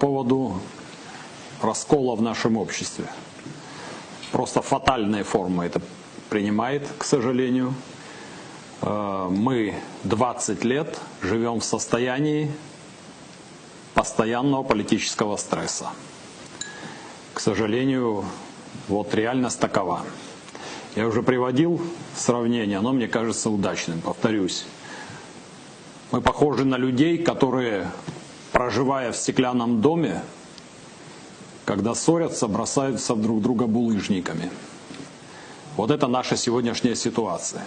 поводу раскола в нашем обществе. Просто фатальные формы это принимает, к сожалению. Мы 20 лет живем в состоянии постоянного политического стресса. К сожалению, вот реальность такова. Я уже приводил сравнение, оно мне кажется удачным, повторюсь. Мы похожи на людей, которые, проживая в стеклянном доме, когда ссорятся, бросаются друг друга булыжниками. Вот это наша сегодняшняя ситуация.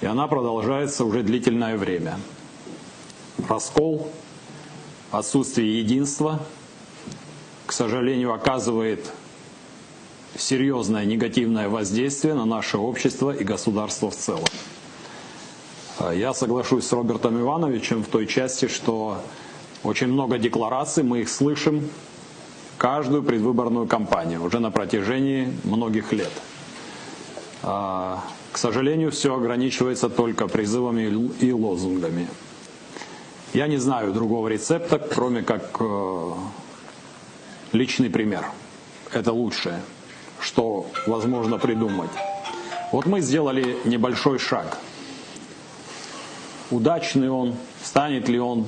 И она продолжается уже длительное время. Раскол, отсутствие единства, к сожалению, оказывает серьезное негативное воздействие на наше общество и государство в целом. Я соглашусь с Робертом Ивановичем в той части, что очень много деклараций, мы их слышим каждую предвыборную кампанию уже на протяжении многих лет. К сожалению, все ограничивается только призывами и лозунгами. Я не знаю другого рецепта, кроме как личный пример. Это лучшее, что возможно придумать. Вот мы сделали небольшой шаг. Удачный он, станет ли он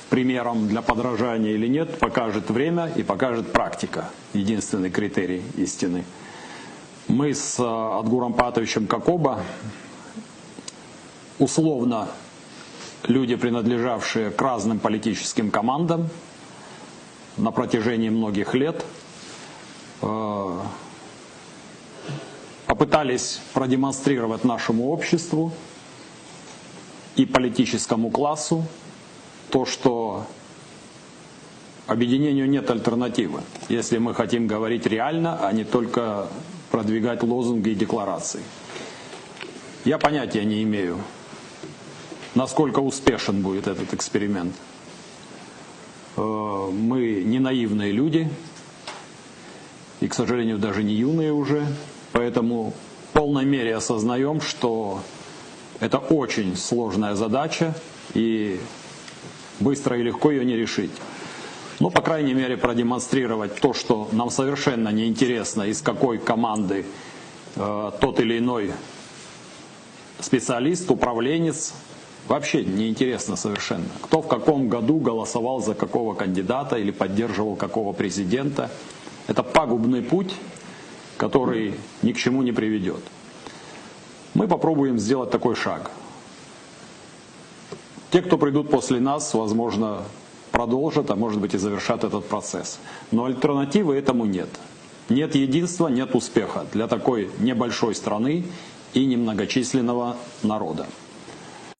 примером для подражания или нет, покажет время и покажет практика. Единственный критерий истины. Мы с Адгуром Патовичем Кокоба, условно люди, принадлежавшие к разным политическим командам, на протяжении многих лет попытались продемонстрировать нашему обществу и политическому классу то, что объединению нет альтернативы, если мы хотим говорить реально, а не только продвигать лозунги и декларации. Я понятия не имею, насколько успешен будет этот эксперимент. Мы не наивные люди, и, к сожалению, даже не юные уже, поэтому в полной мере осознаем, что это очень сложная задача, и быстро и легко ее не решить. Но, по крайней мере, продемонстрировать то, что нам совершенно неинтересно, из какой команды тот или иной специалист, управленец, вообще неинтересно совершенно. Кто в каком году голосовал за какого кандидата или поддерживал какого президента. Это пагубный путь, который ни к чему не приведет. Мы попробуем сделать такой шаг. Те, кто придут после нас, возможно, продолжат, а может быть и завершат этот процесс. Но альтернативы этому нет. Нет единства, нет успеха для такой небольшой страны и немногочисленного народа.